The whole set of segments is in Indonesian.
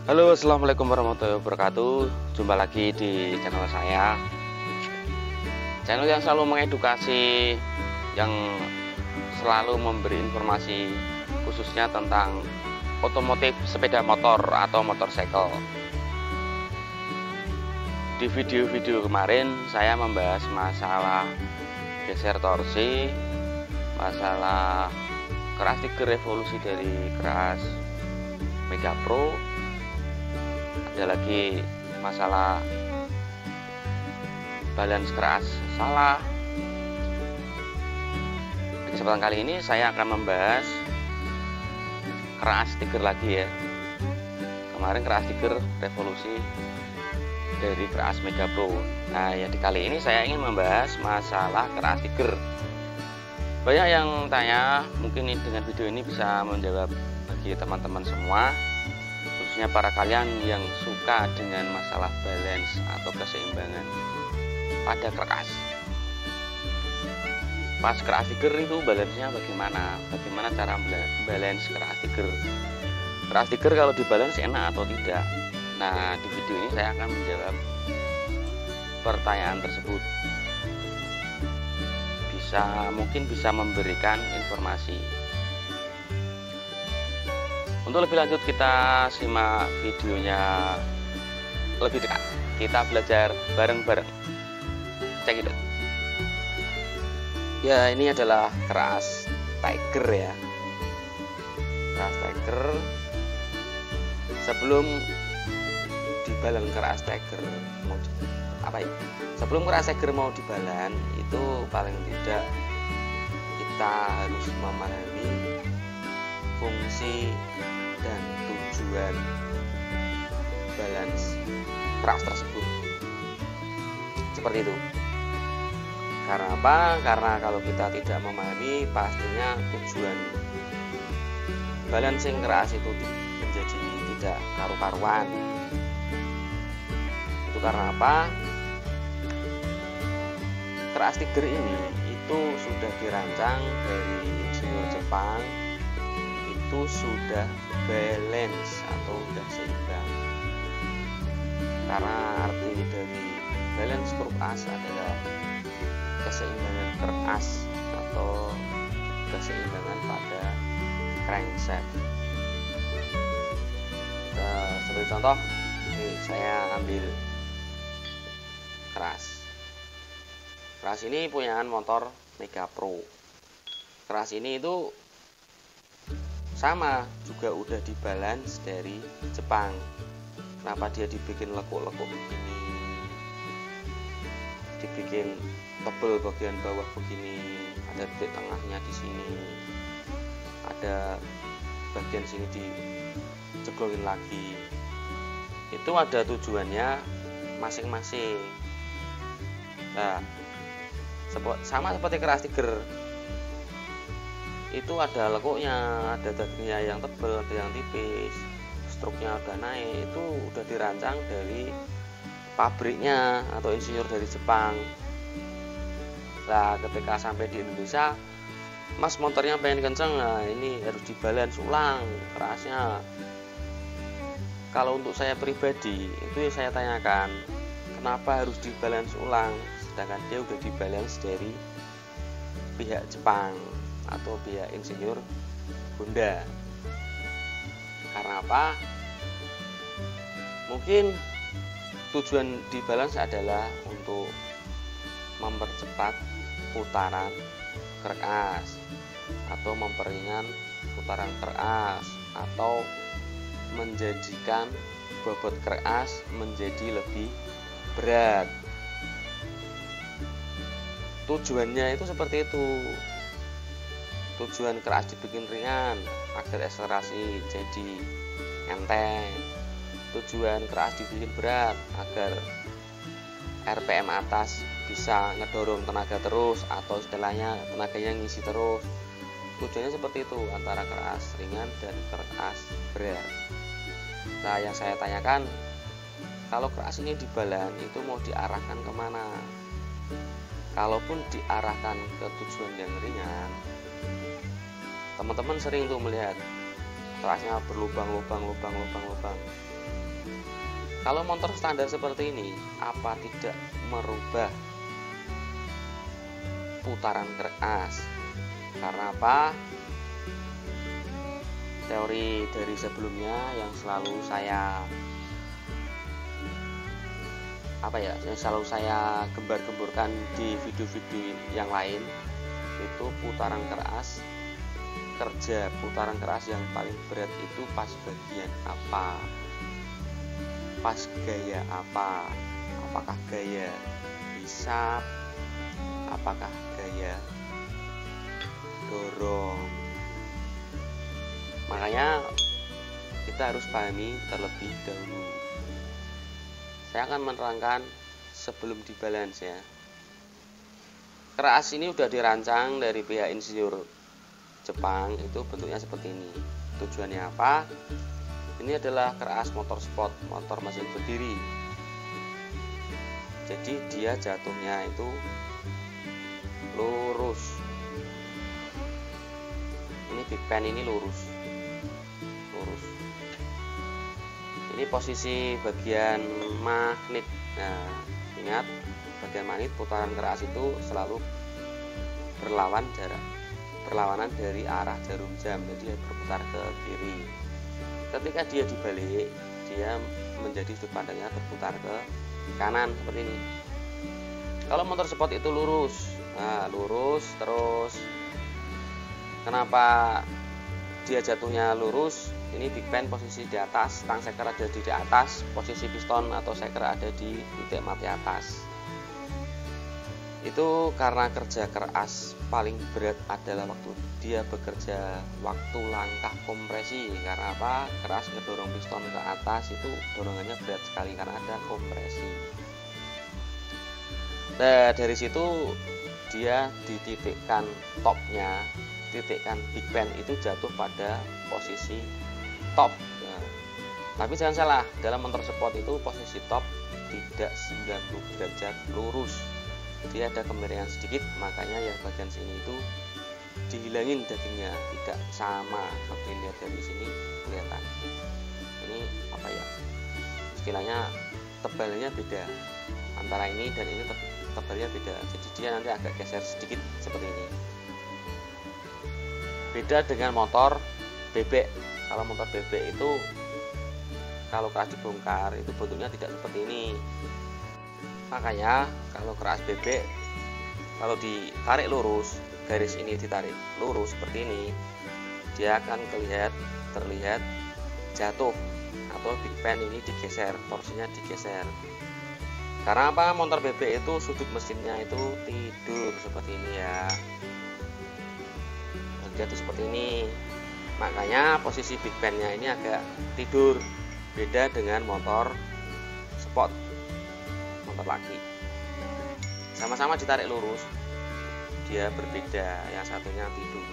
Halo, assalamualaikum warahmatullahi wabarakatuh. Jumpa lagi di channel saya, channel yang selalu mengedukasi, yang selalu memberi informasi khususnya tentang otomotif sepeda motor atau motorcycle. Di video-video kemarin saya membahas masalah geser torsi, masalah keras tiga revolusi dari keras Mega Pro, ada lagi masalah balance keras salah. Di kesempatan kali ini saya akan membahas keras tiger lagi ya. Kemarin keras tiger revolusi dari keras Mega Pro. Nah ya, di kali ini saya ingin membahas masalah keras tiger. Banyak yang tanya, mungkin dengan video ini bisa menjawab bagi teman-teman semua, khususnya para kalian yang suka dengan masalah balance atau keseimbangan pada keras. Pas keras tiger itu balance-nya bagaimana? Bagaimana cara balance keras tiger? Keras tiger kalau dibalance enak atau tidak? Nah, di video ini saya akan menjawab pertanyaan tersebut. Mungkin bisa memberikan informasi. Untuk lebih lanjut kita simak videonya lebih dekat. Kita belajar bareng-bareng. Cek itu. Ya, ini adalah keras tiger ya. Keras tiger. Sebelum dibalan keras tiger sebelum keras tiger mau dibalan, itu paling tidak kita harus memahami fungsi dan tujuan balance keras tersebut. Seperti itu. Karena apa? Karena kalau kita tidak memahami, pastinya tujuan balancing keras itu menjadi tidak karu-karuan. Itu karena apa? Keras tiger ini itu sudah dirancang dari insinyur Jepang, itu sudah balance atau sudah seimbang. Karena arti dari balance keras adalah keseimbangan keras atau keseimbangan pada crankshaft. Sebagai contoh, ini saya ambil keras. Keras ini punyaan motor Mega Pro. Keras ini itu sama, juga udah dibalance dari Jepang. Kenapa dia dibikin lekuk-lekuk begini, dibikin tebel bagian bawah begini, ada titik tengahnya di sini, ada bagian sini dijeglolin lagi. Itu ada tujuannya masing-masing. Nah, sama seperti keras tiger, itu ada lekuknya, ada dagingnya yang tebal, ada yang tipis, struknya udah naik, itu udah dirancang dari pabriknya atau insinyur dari Jepang. Nah, ketika sampai di Indonesia, mas motornya pengen kenceng, nah ini harus dibalance ulang kerasnya. Kalau untuk saya pribadi, itu saya tanyakan, kenapa harus dibalance ulang, sedangkan dia udah dibalance dari pihak Jepang atau pihak insinyur Honda. Karena apa? Mungkin tujuan dibalance adalah untuk mempercepat putaran keras, atau memperingan putaran keras, atau menjadikan bobot keras menjadi lebih berat. Tujuannya itu seperti itu. Tujuan keras dibikin ringan agar akselerasi jadi enteng. Tujuan keras dibikin berat agar RPM atas bisa ngedorong tenaga terus, atau istilahnya tenaganya ngisi terus. Tujuannya seperti itu, antara keras ringan dan keras berat. Nah, yang saya tanyakan, kalau keras ini dibalan, itu mau diarahkan kemana? Kalaupun diarahkan ke tujuan yang ringan, teman-teman sering tuh melihat kerasnya berlubang. Kalau motor standar seperti ini, apa tidak merubah putaran keras? Karena apa? Teori dari sebelumnya yang selalu saya gembar-gemburkan di video-video yang lain, itu putaran keras, kerja putaran keras yang paling berat itu pas bagian apa, pas gaya apa, apakah gaya hisap, apakah gaya dorong. Makanya kita harus pahami terlebih dahulu. Saya akan menerangkan sebelum dibalance ya. Keras ini udah dirancang dari pihak insinyur Jepang, itu bentuknya seperti ini. Tujuannya apa? Ini adalah keras motor sport, motor mesin berdiri. Jadi dia jatuhnya itu lurus. Ini big pen ini lurus. Ini posisi bagian magnet. Nah, ingat, bagian magnet putaran keras itu selalu berlawanan dari arah jarum jam, jadi berputar ke kiri. Ketika dia dibalik, dia menjadi sudut pandangnya berputar ke kanan seperti ini. Kalau motor sport itu lurus, nah lurus terus. Kenapa dia jatuhnya lurus? Ini big pen posisi di atas, stang seker ada di atas, posisi piston atau seker ada di titik mati atas. Itu karena kerja keras paling berat adalah waktu dia bekerja, waktu langkah kompresi. Karena apa? Keras ngedorong piston ke atas itu dorongannya berat sekali karena ada kompresi. Nah, dari situ dia dititikkan topnya, titikkan big pen itu jatuh pada posisi top. Nah, tapi jangan salah, dalam motor sport itu posisi top tidak 90 derajat lurus, dia ada kemiringan sedikit, makanya yang bagian sini itu dihilangin dagingnya, tidak sama. Kalau dilihat dari sini kelihatan ini apa ya, istilahnya tebalnya beda antara ini dan ini, tebalnya beda, jadi dia nanti agak geser sedikit seperti ini. Beda dengan motor bebek. Kalau motor bebek itu kalau keras dibongkar itu bentuknya tidak seperti ini. Makanya kalau keras bebek, kalau ditarik lurus, garis ini ditarik lurus seperti ini, dia akan terlihat jatuh atau big pen ini digeser, torsinya digeser. Karena apa? Motor bebek itu sudut mesinnya itu tidur seperti ini ya. Dia tuh seperti ini. Makanya posisi big pen-nya ini agak tidur. Beda dengan motor sport, motor laki. Sama-sama ditarik lurus, dia berbeda. Yang satunya tidur.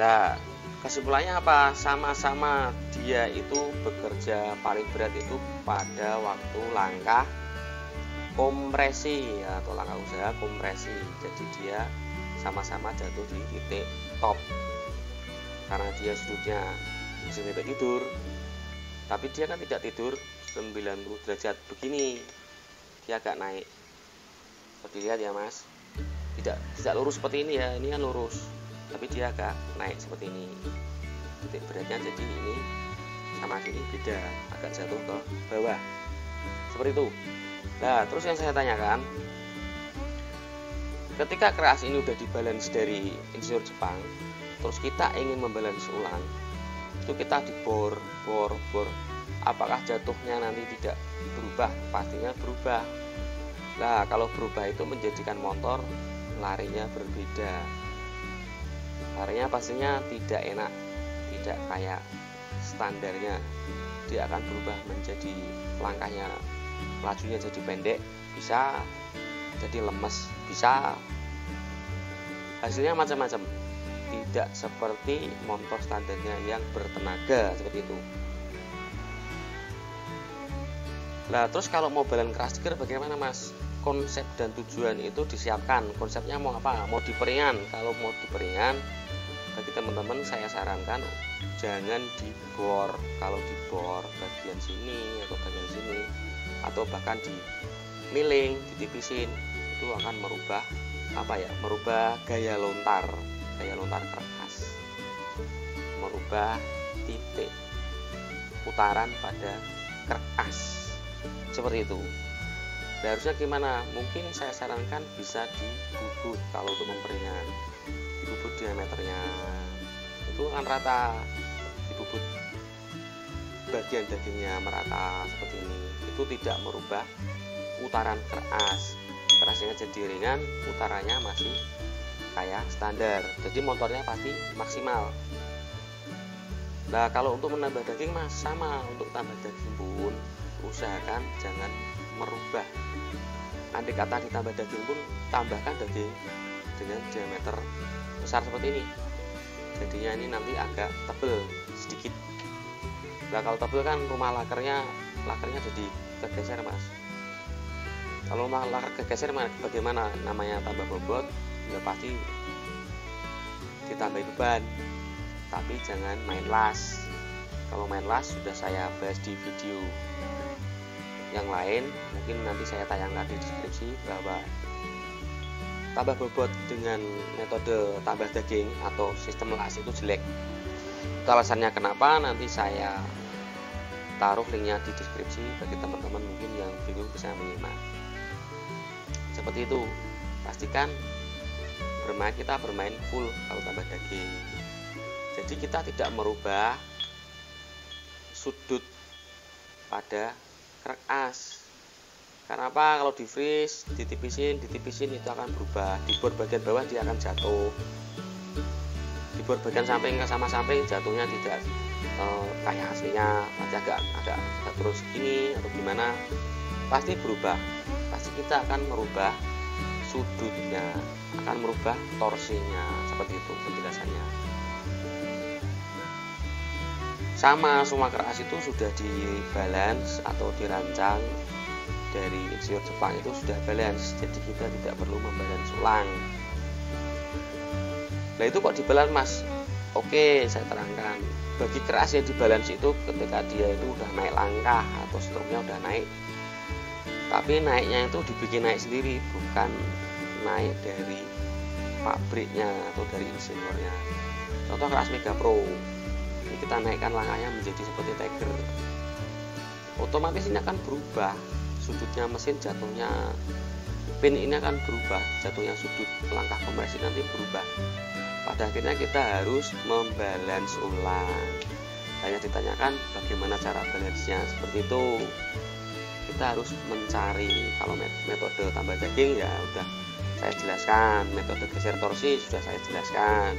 Nah, kesimpulannya apa? Sama-sama dia itu bekerja paling berat itu pada waktu langkah kompresi atau langkah usaha kompresi. Jadi dia sama-sama jatuh di titik top. Karena dia sudutnya mesin bebek tidur, tapi dia kan tidak tidur 90 derajat begini, dia agak naik. Seperti lihat ya mas, tidak lurus seperti ini ya, ini kan lurus, tapi dia agak naik seperti ini. Titik beratnya jadi ini sama sini beda, agak jatuh ke bawah seperti itu. Nah, terus yang saya tanyakan, ketika keras ini udah dibalance dari insinyur Jepang, terus kita ingin membalance ulang, itu kita dibor. Apakah jatuhnya nanti tidak berubah? Pastinya berubah. Nah, kalau berubah itu menjadikan motor larinya berbeda. Larinya pastinya tidak enak, tidak kayak standarnya. Dia akan berubah menjadi langkahnya, lajunya jadi pendek, bisa jadi lemes, bisa hasilnya macam-macam. Tidak seperti motor standarnya yang bertenaga seperti itu. Nah, terus kalau mau balance keras gear bagaimana mas? Konsep dan tujuan itu disiapkan. Konsepnya mau apa? Mau diperingan. Kalau mau diperingan, kita teman-teman saya sarankan jangan dibor. Kalau dibor bagian sini atau bagian sini, atau bahkan dimiling, ditipisin, itu akan merubah merubah gaya lontar kerkas, merubah titik putaran pada kerkas seperti itu. Nah, harusnya gimana? Mungkin saya sarankan bisa dibubut. Kalau untuk memperingan, dibubut diameternya itu akan rata, dibubut bagian dagingnya merata seperti ini. Itu tidak merubah putaran kerasnya jadi ringan, putarannya masih kayak standar, jadi motornya pasti maksimal. Nah, kalau untuk menambah daging mas sama, untuk tambah daging pun usahakan jangan merubah. Andai kata ditambah daging pun tambahkan daging dengan diameter besar seperti ini, jadinya ini nanti agak tebel sedikit. Nah, kalau tebel kan rumah lakernya jadi kegeser mas. Kalau rumah laker kegeser bagaimana? Namanya tambah bobot, ya pasti ditambah beban, tapi jangan main las. Kalau main las sudah saya bahas di video yang lain, mungkin nanti saya tayangkan di deskripsi, bahwa tambah bobot dengan metode tambah daging atau sistem las itu jelek. Itu alasannya kenapa, nanti saya taruh linknya di deskripsi bagi teman-teman mungkin yang bingung bisa menyimak. Seperti itu, pastikan kita bermain full kalau tambah daging. Jadi kita tidak merubah sudut pada kerkas. Karena apa? Kalau di freeze, ditipisin itu akan berubah. Di bor bagian bawah dia akan jatuh. Di bor bagian samping sama samping jatuhnya tidak kayak aslinya, nanti agak terus gini atau gimana, pasti berubah. Pasti kita akan merubah sudutnya, akan merubah torsinya, seperti itu penjelasannya. Sama, semua keras itu sudah dibalance atau dirancang dari insinyur Jepang, itu sudah balance, jadi kita tidak perlu membalance ulang. Nah, itu kok dibalance mas? Oke, saya terangkan. Bagi keras yang dibalance itu ketika dia itu udah naik langkah atau struknya udah naik, tapi naiknya itu dibikin naik sendiri, bukan naik dari pabriknya atau dari insinyurnya. Contoh keras Mega Pro, ini kita naikkan langkahnya menjadi seperti Tiger, otomatis ini akan berubah sudutnya mesin, jatuhnya pin ini akan berubah, jatuhnya sudut langkah kompresi nanti berubah. Pada akhirnya kita harus membalance ulang. Hanya ditanyakan bagaimana cara balance-nya, seperti itu. Kita harus mencari. Kalau metode tambah daging ya udah saya jelaskan, metode geser torsi sudah saya jelaskan.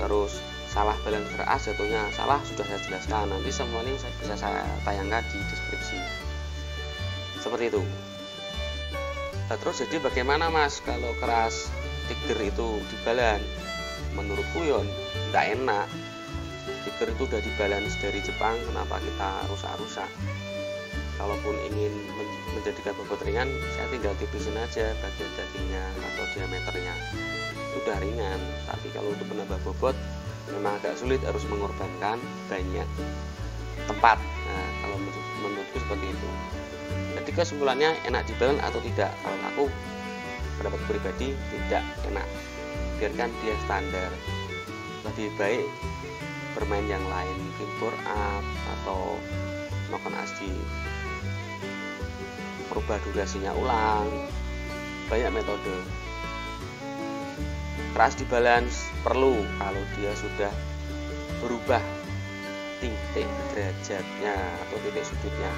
Terus salah balance keras, jatuhnya salah, sudah saya jelaskan. Nanti semua ini bisa saya tayangkan di deskripsi. Seperti itu. Nah, terus jadi bagaimana mas kalau keras Tiger itu dibalance? Menurutku ya tidak enak. Tiger itu udah dibalance dari Jepang, kenapa kita rusak-rusak? Kalaupun ingin menjadikan bobot ringan, saya tinggal tipisin aja bagian dagingnya atau diameternya, sudah ringan. Tapi kalau untuk menambah bobot memang agak sulit, harus mengorbankan banyak tempat. Nah, kalau menurutku seperti itu. Jadi kesimpulannya, enak dibalance atau tidak? Kalau aku pendapat pribadi tidak enak, biarkan dia standar. Lebih baik bermain yang lain, mungkin bore up atau melakukan ASD, merubah durasinya ulang, banyak metode. Keras dibalance perlu kalau dia sudah berubah titik derajatnya atau titik sudutnya.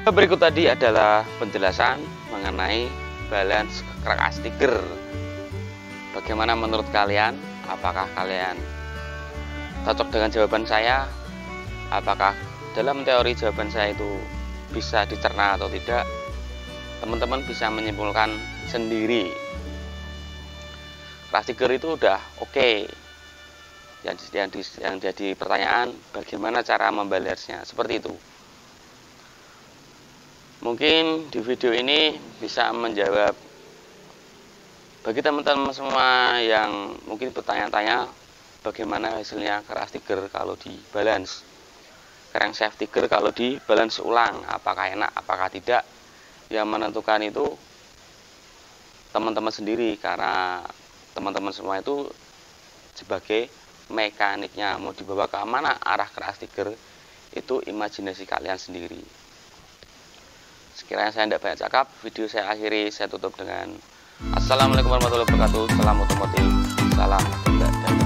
Berikut tadi adalah penjelasan mengenai balance kerkas Tiger. Bagaimana menurut kalian? Apakah kalian cocok dengan jawaban saya? Apakah dalam teori jawaban saya itu bisa dicerna atau tidak? Teman-teman bisa menyimpulkan sendiri. Keras Tiger itu udah oke. Yang jadi pertanyaan, bagaimana cara membalance-nya? Seperti itu. Mungkin di video ini bisa menjawab Bagi teman-teman semua yang mungkin bertanya-tanya bagaimana hasilnya keras tiger kalau di balance, crankshaft tiger kalau di balance ulang, apakah enak apakah tidak, yang menentukan itu teman-teman sendiri, karena teman-teman semua itu sebagai mekaniknya, mau dibawa ke mana arah keras tiger itu imajinasi kalian sendiri. Sekiranya saya tidak banyak cakap, video saya akhiri, saya tutup dengan Assalamualaikum warahmatullahi wabarakatuh. Salam otomotif, salam tidak.